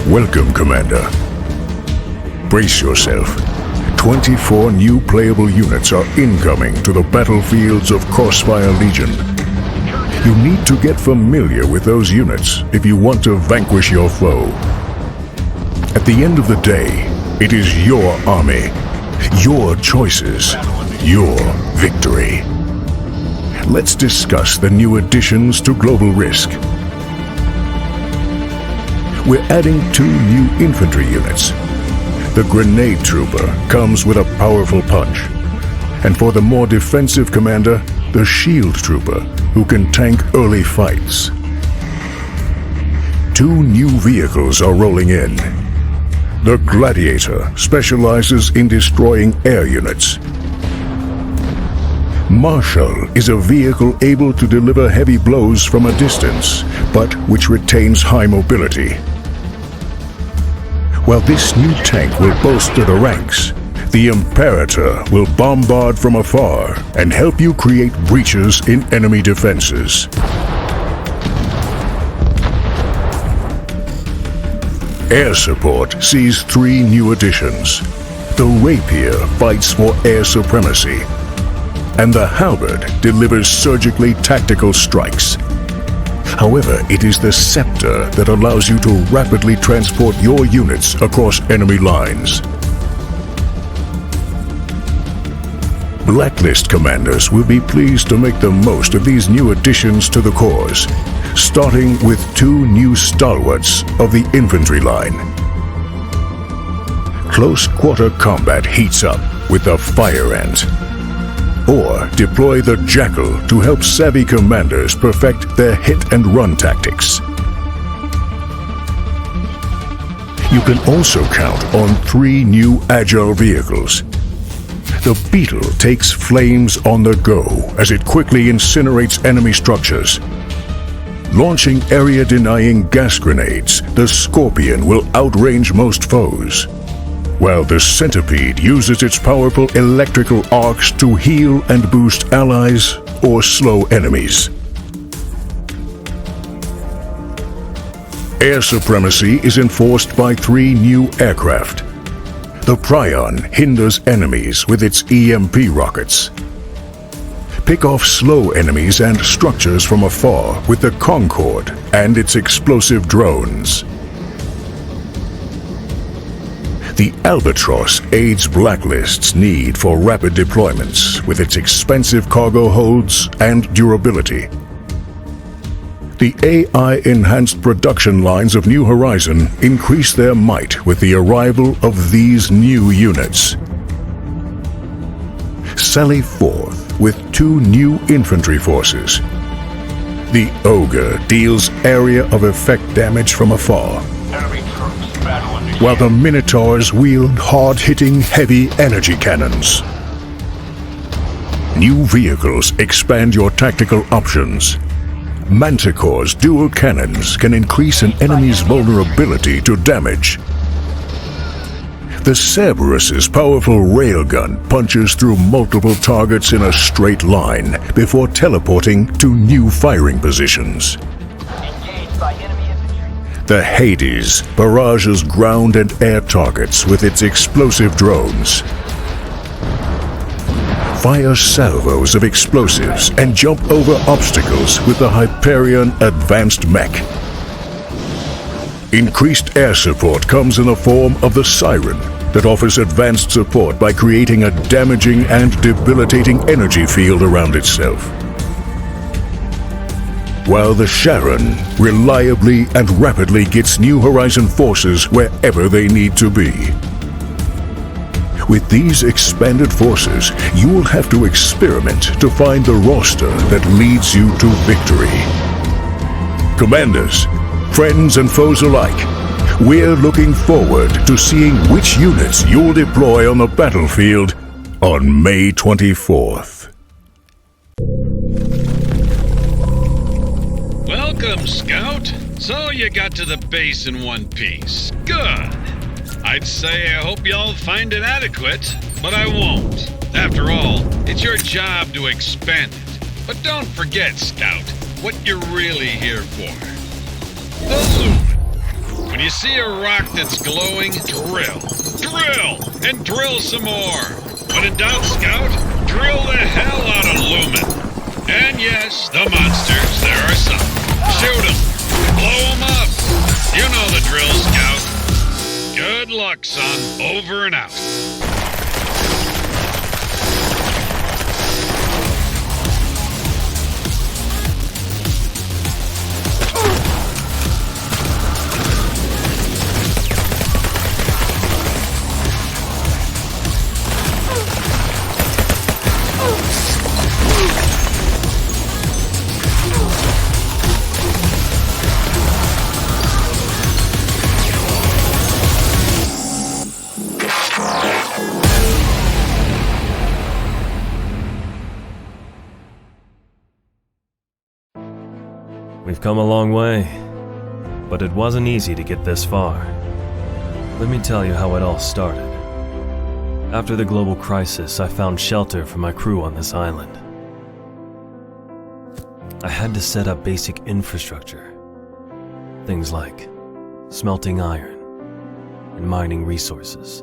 Welcome, Commander. Brace yourself. 24 new playable units are incoming to the battlefields of Crossfire Legion. You need to get familiar with those units if you want to vanquish your foe. At the end of the day, it is your army, your choices, your victory. Let's discuss the new additions to Global Risk. We're adding 2 new infantry units. The Grenade Trooper comes with a powerful punch. And for the more defensive commander, the Shield Trooper, who can tank early fights. 2 new vehicles are rolling in. The Gladiator specializes in destroying air units. Marshal is a vehicle able to deliver heavy blows from a distance, but which retains high mobility. While this new tank will bolster the ranks, the Imperator will bombard from afar and help you create breaches in enemy defenses. Air Support sees 3 new additions. The Rapier fights for air supremacy, and the Halberd delivers surgically tactical strikes. However, it is the Scepter that allows you to rapidly transport your units across enemy lines. Blacklist commanders will be pleased to make the most of these new additions to the corps, starting with 2 new stalwarts of the infantry line. Close quarter combat heats up with the Fire Ant. Or deploy the Jackal to help savvy commanders perfect their hit-and-run tactics. You can also count on 3 new agile vehicles. The Beetle takes flames on the go as it quickly incinerates enemy structures. Launching area-denying gas grenades, the Scorpion will outrange most foes, while the Centipede uses its powerful electrical arcs to heal and boost allies or slow enemies. Air supremacy is enforced by 3 new aircraft. The Prion hinders enemies with its EMP rockets. Pick off slow enemies and structures from afar with the Concorde and its explosive drones. The Albatross aids Blacklist's need for rapid deployments with its expensive cargo holds and durability. The AI-enhanced production lines of New Horizon increase their might with the arrival of these new units. Sally forth with 2 new infantry forces. The Ogre deals area of effect damage from afar, while the Minotaurs wield hard-hitting heavy energy cannons. New vehicles expand your tactical options. Manticore's dual cannons can increase an enemy's vulnerability to damage. The Cerberus's powerful railgun punches through multiple targets in a straight line before teleporting to new firing positions. The Hades barrages ground and air targets with its explosive drones. Fire salvos of explosives and jump over obstacles with the Hyperion Advanced Mech. Increased air support comes in the form of the Siren that offers advanced support by creating a damaging and debilitating energy field around itself, while the Sharon reliably and rapidly gets New Horizon forces wherever they need to be. With these expanded forces, you will have to experiment to find the roster that leads you to victory. Commanders, friends and foes alike, we're looking forward to seeing which units you'll deploy on the battlefield on May 24th. Welcome, Scout. So you got to the base in one piece. Good. I'd say I hope y'all find it adequate, but I won't. After all, it's your job to expand it. But don't forget, Scout, what you're really here for. The loot. When you see a rock that's glowing, drill. Drill! And drill some more. When in doubt, Scout, drill the hell out of Lumen. And yes, the monsters, there are some. Shoot them. Blow them up. You know the drill, Scout. Good luck, son. Over and out. We've come a long way, but it wasn't easy to get this far. Let me tell you how it all started. After the global crisis, I found shelter for my crew on this island. I had to set up basic infrastructure. Things like smelting iron and mining resources.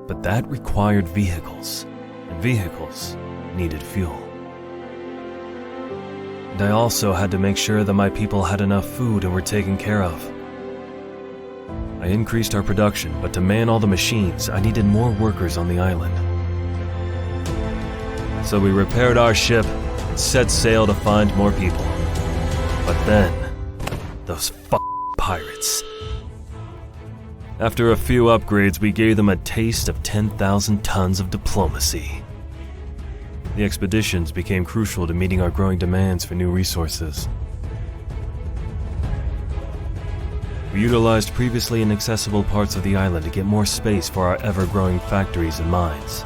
But that required vehicles, and vehicles needed fuel. And I also had to make sure that my people had enough food and were taken care of. I increased our production, but to man all the machines, I needed more workers on the island. So we repaired our ship and set sail to find more people. But then, those pirates. After a few upgrades, we gave them a taste of 10,000 tons of diplomacy. The expeditions became crucial to meeting our growing demands for new resources. We utilized previously inaccessible parts of the island to get more space for our ever-growing factories and mines.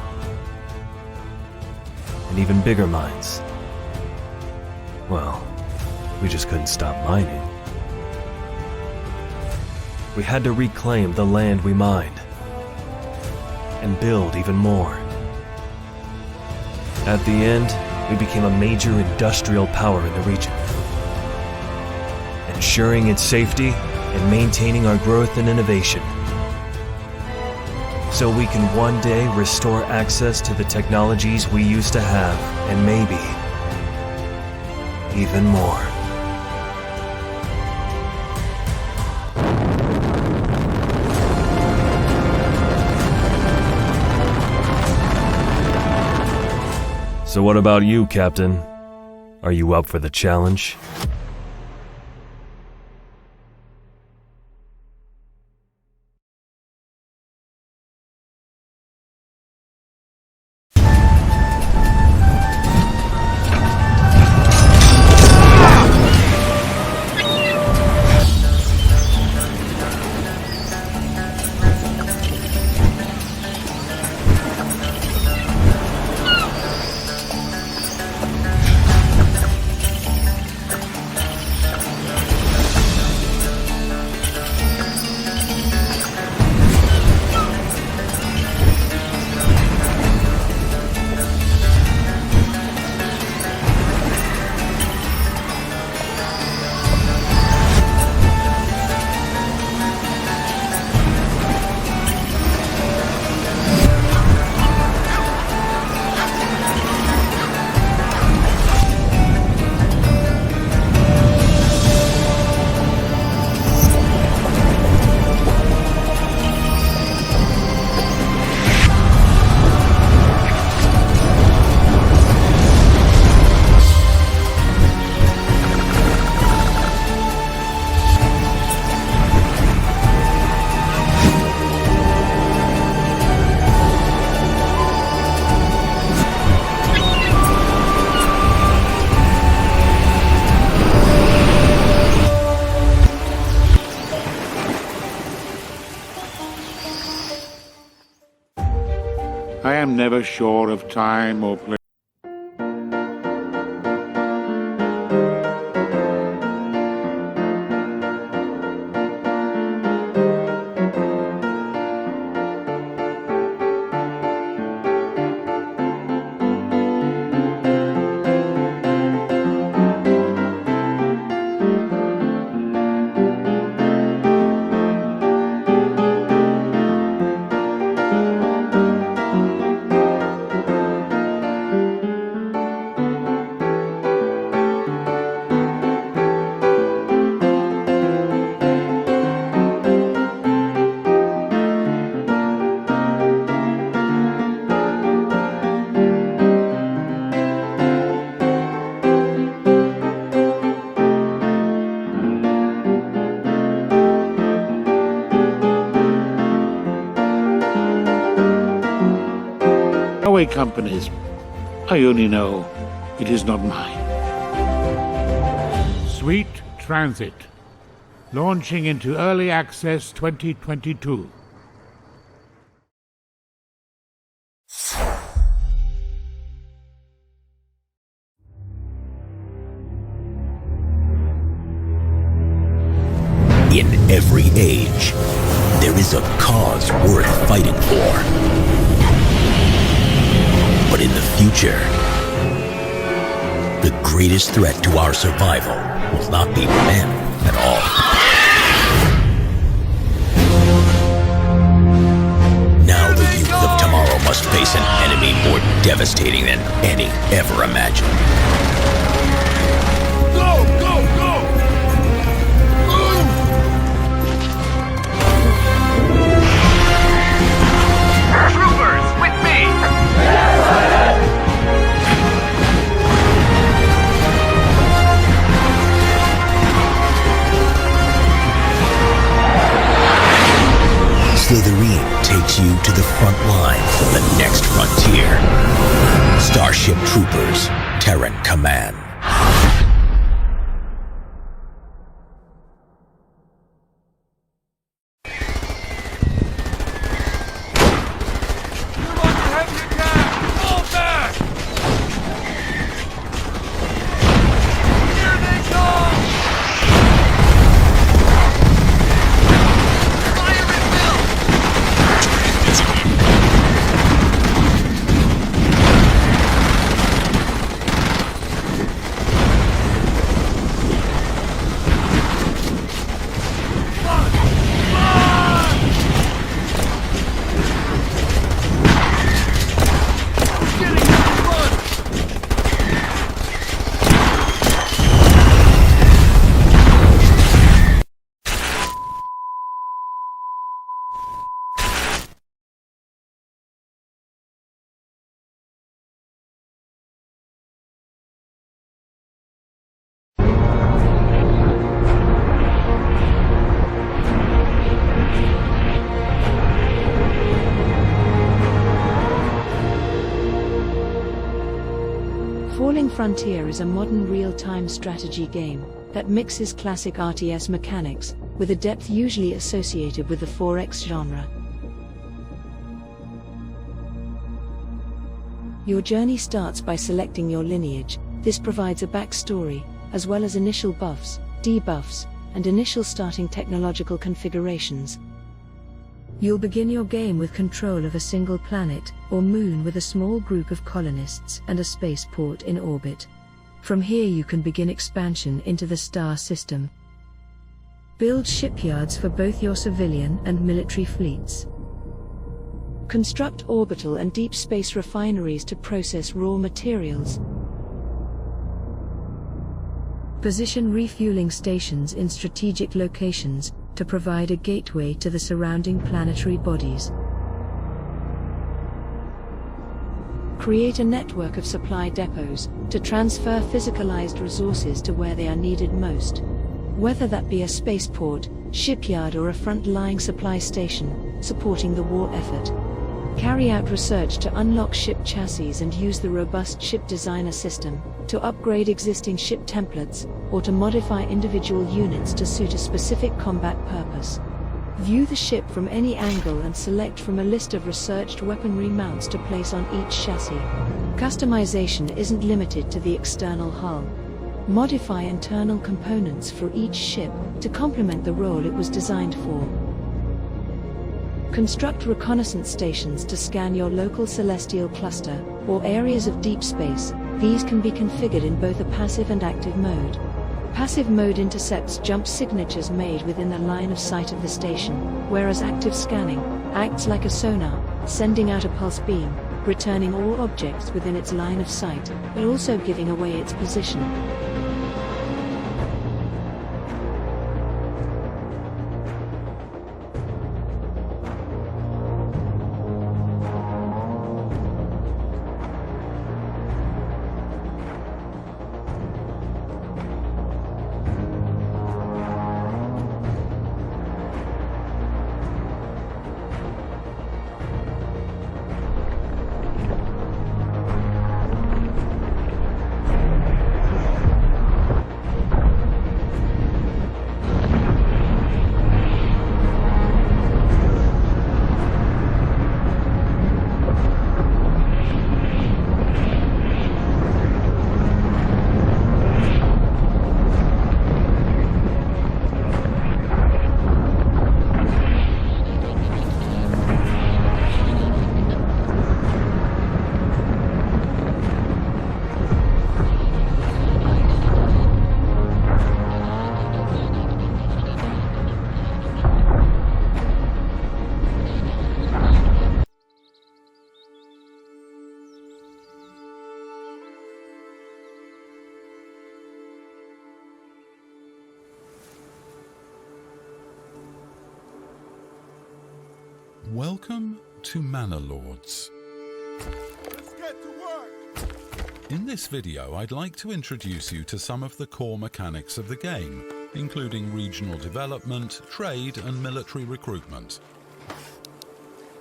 And even bigger mines. Well, we just couldn't stop mining. We had to reclaim the land we mined. And build even more. At the end, we became a major industrial power in the region, ensuring its safety and maintaining our growth and innovation, so we can one day restore access to the technologies we used to have, and maybe even more. So what about you, Captain? Are you up for the challenge? I am never sure of time or place. railway companies. I only know it is not mine. Sweet Transit. Launching into Early Access 2022. In every age, there is a cause worth fighting for. But in the future, the greatest threat to our survival will not be men at all. Now the youth of tomorrow must face an enemy more devastating than any ever imagined. Go, go, go! Troopers, with me! Slytherin takes you to the front lines of the next frontier. Starship Troopers, Terran Command. Falling Frontier is a modern real-time strategy game that mixes classic RTS mechanics with a depth usually associated with the 4X genre. Your journey starts by selecting your lineage. This provides a backstory, as well as initial buffs, debuffs, and initial starting technological configurations. You'll begin your game with control of a single planet, or moon with a small group of colonists and a spaceport in orbit. From here you can begin expansion into the star system. Build shipyards for both your civilian and military fleets. Construct orbital and deep space refineries to process raw materials. Position refueling stations in strategic locations to provide a gateway to the surrounding planetary bodies. Create a network of supply depots to transfer physicalized resources to where they are needed most. Whether that be a spaceport, shipyard, or a front-lying supply station, supporting the war effort. Carry out research to unlock ship chassis and use the robust ship designer system to upgrade existing ship templates, or to modify individual units to suit a specific combat purpose. View the ship from any angle and select from a list of researched weaponry mounts to place on each chassis. Customization isn't limited to the external hull. Modify internal components for each ship to complement the role it was designed for. Construct reconnaissance stations to scan your local celestial cluster, or areas of deep space. These can be configured in both a passive and active mode. Passive mode intercepts jump signatures made within the line of sight of the station, whereas active scanning acts like a sonar, sending out a pulse beam, returning all objects within its line of sight, but also giving away its position. Welcome to Manor Lords. Let's get to work! In this video, I'd like to introduce you to some of the core mechanics of the game, including regional development, trade, and military recruitment.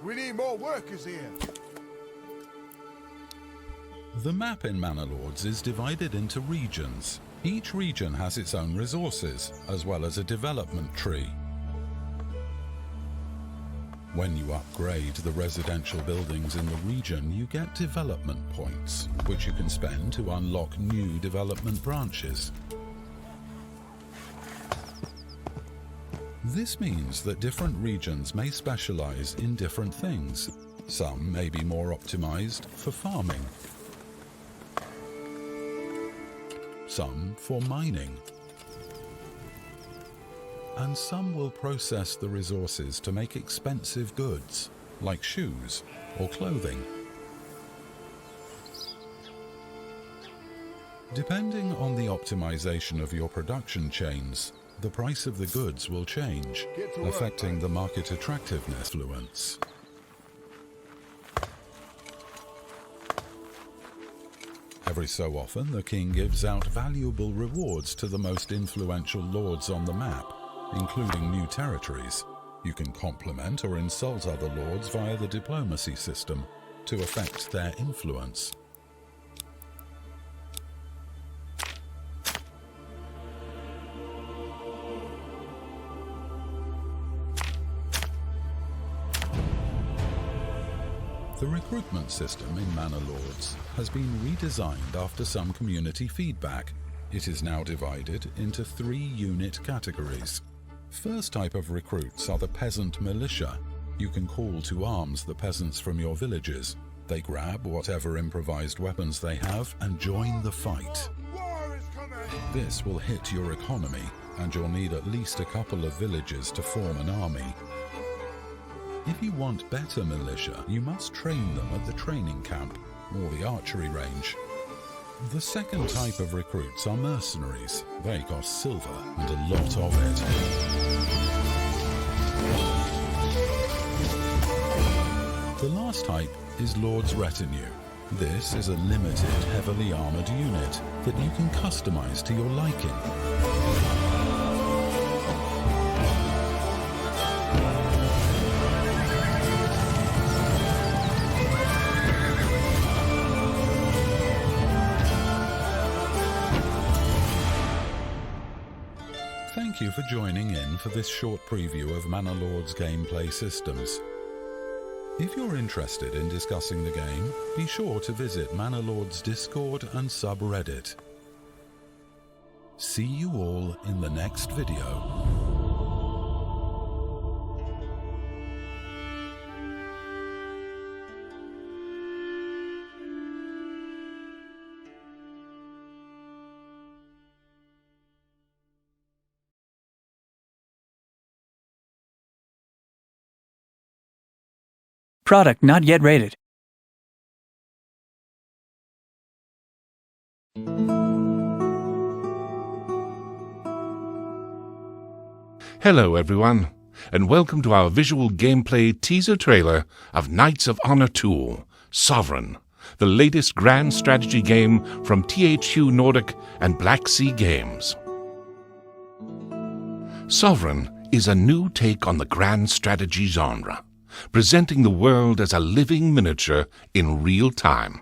We need more workers here. The map in Manor Lords is divided into regions. Each region has its own resources, as well as a development tree. When you upgrade the residential buildings in the region, you get development points, which you can spend to unlock new development branches. This means that different regions may specialize in different things. Some may be more optimized for farming, some for mining, and some will process the resources to make expensive goods, like shoes or clothing. Depending on the optimization of your production chains, the price of the goods will change, affecting the market attractiveness influence. Every so often, the king gives out valuable rewards to the most influential lords on the map, including new territories. You can compliment or insult other lords via the diplomacy system to affect their influence. The recruitment system in Manor Lords has been redesigned after some community feedback. It is now divided into 3 unit categories. First type of recruits are the peasant militia. You can call to arms the peasants from your villages. They grab whatever improvised weapons they have and join the fight. War is coming! This will hit your economy, and you'll need at least a couple of villages to form an army. If you want better militia, you must train them at the training camp or the archery range. The second type of recruits are mercenaries. They cost silver and a lot of it. The last type is Lord's Retinue. This is a limited, heavily armored unit that you can customize to your liking. Thank you for joining in for this short preview of Manor Lords gameplay systems. If you're interested in discussing the game, be sure to visit Manor Lords Discord and subreddit. See you all in the next video. Product not yet rated. Hello everyone, and welcome to our visual gameplay teaser trailer of Knights of Honor 2, Sovereign, the latest grand strategy game from THQ Nordic and Black Sea Games. Sovereign is a new take on the grand strategy genre, presenting the world as a living miniature in real time.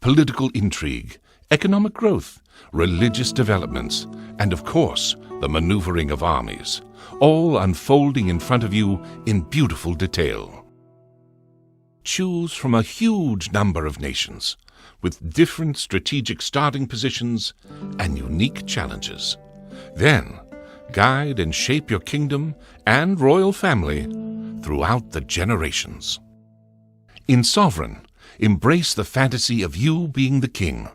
Political intrigue, economic growth, religious developments, and of course, the maneuvering of armies, all unfolding in front of you in beautiful detail. Choose from a huge number of nations, with different strategic starting positions and unique challenges. Then, guide and shape your kingdom and royal family throughout the generations. In Sovereign, embrace the fantasy of you being the king,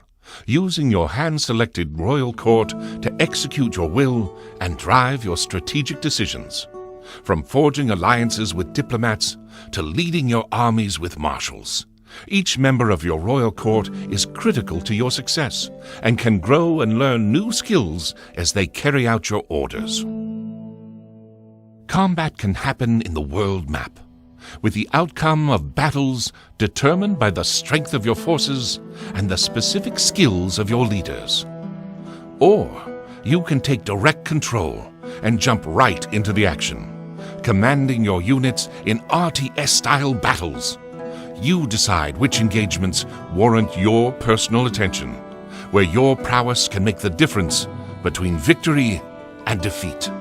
using your hand-selected royal court to execute your will and drive your strategic decisions, from forging alliances with diplomats to leading your armies with marshals. Each member of your royal court is critical to your success and can grow and learn new skills as they carry out your orders. Combat can happen in the world map. with the outcome of battles determined by the strength of your forces and the specific skills of your leaders. Or you can take direct control and jump right into the action, commanding your units in RTS-style battles. You decide which engagements warrant your personal attention, where your prowess can make the difference between victory and defeat.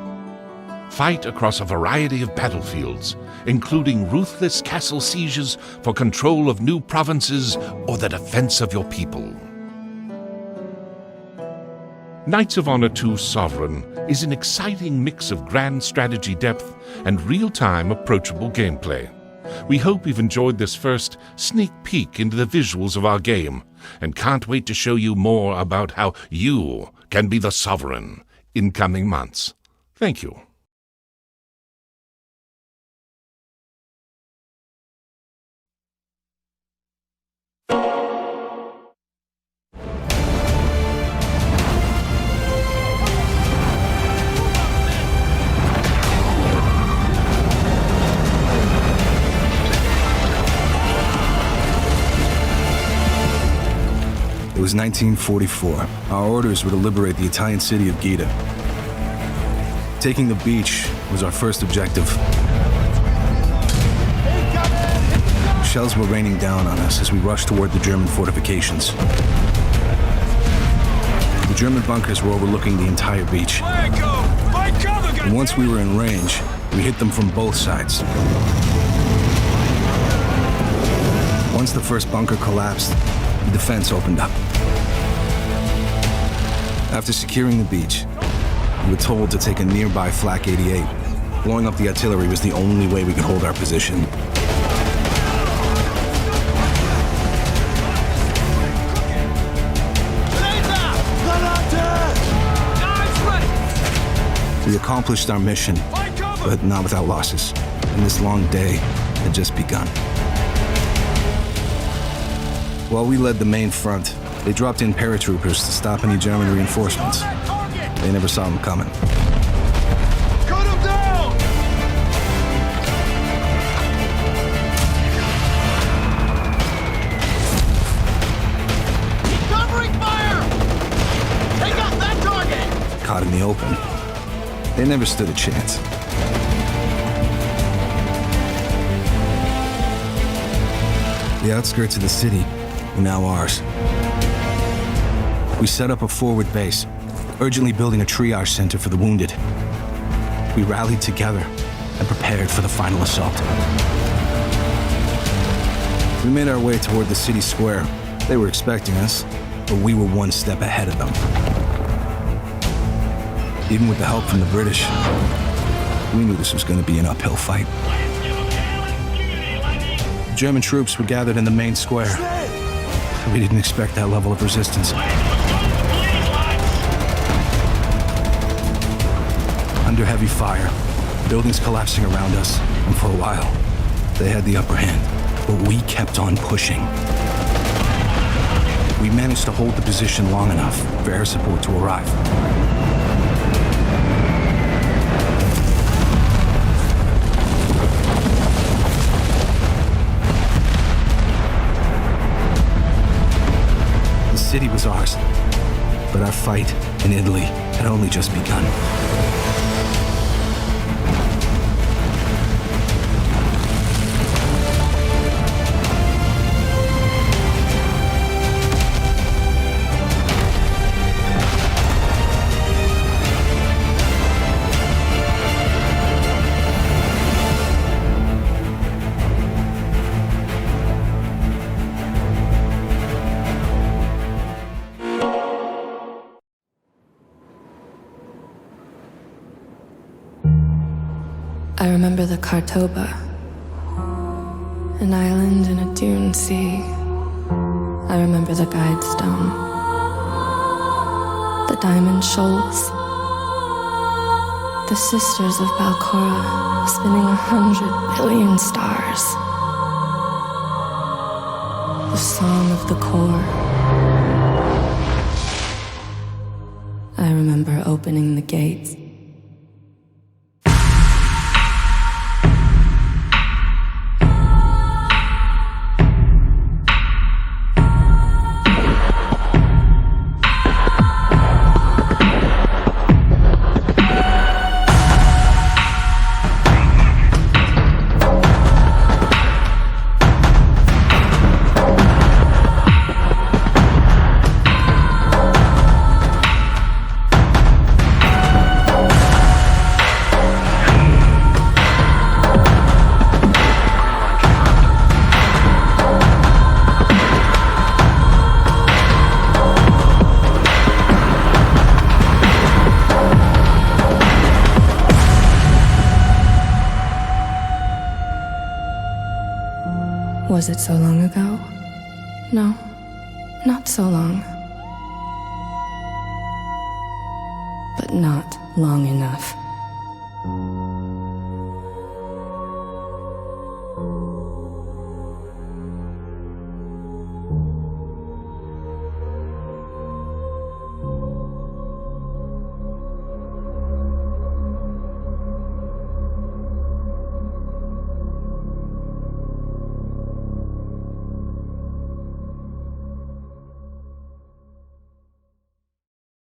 Fight across a variety of battlefields, including ruthless castle sieges for control of new provinces or the defense of your people. Knights of Honor II Sovereign is an exciting mix of grand strategy depth and real-time approachable gameplay. We hope you've enjoyed this first sneak peek into the visuals of our game, and can't wait to show you more about how you can be the Sovereign in coming months. Thank you. It was 1944. Our orders were to liberate the Italian city of Gaeta. Taking the beach was our first objective. Shells were raining down on us as we rushed toward the German fortifications. The German bunkers were overlooking the entire beach. And once we were in range, we hit them from both sides. Once the first bunker collapsed, the defense opened up. After securing the beach, we were told to take a nearby Flak 88. Blowing up the artillery was the only way we could hold our position. We accomplished our mission, but not without losses. And this long day had just begun. While we led the main front, they dropped in paratroopers to stop any German reinforcements. They never saw them coming. Cut him down! Covering fire! Take out that target! Caught in the open, they never stood a chance. The outskirts of the city were now ours. We set up a forward base, urgently building a triage center for the wounded. We rallied together and prepared for the final assault. We made our way toward the city square. They were expecting us, but we were one step ahead of them. Even with the help from the British, we knew this was going to be an uphill fight. German troops were gathered in the main square. We didn't expect that level of resistance. Under heavy fire, buildings collapsing around us, and for a while, they had the upper hand. But we kept on pushing. We managed to hold the position long enough for air support to arrive. The city was ours, but our fight in Italy had only just begun. I remember the Kartoba, an island in a dune sea. I remember the guide stone, the diamond shoals, the sisters of Balcora spinning 100 billion stars, the song of the core. I remember opening the gates. Was it so long ago? No, not so long. But not long enough.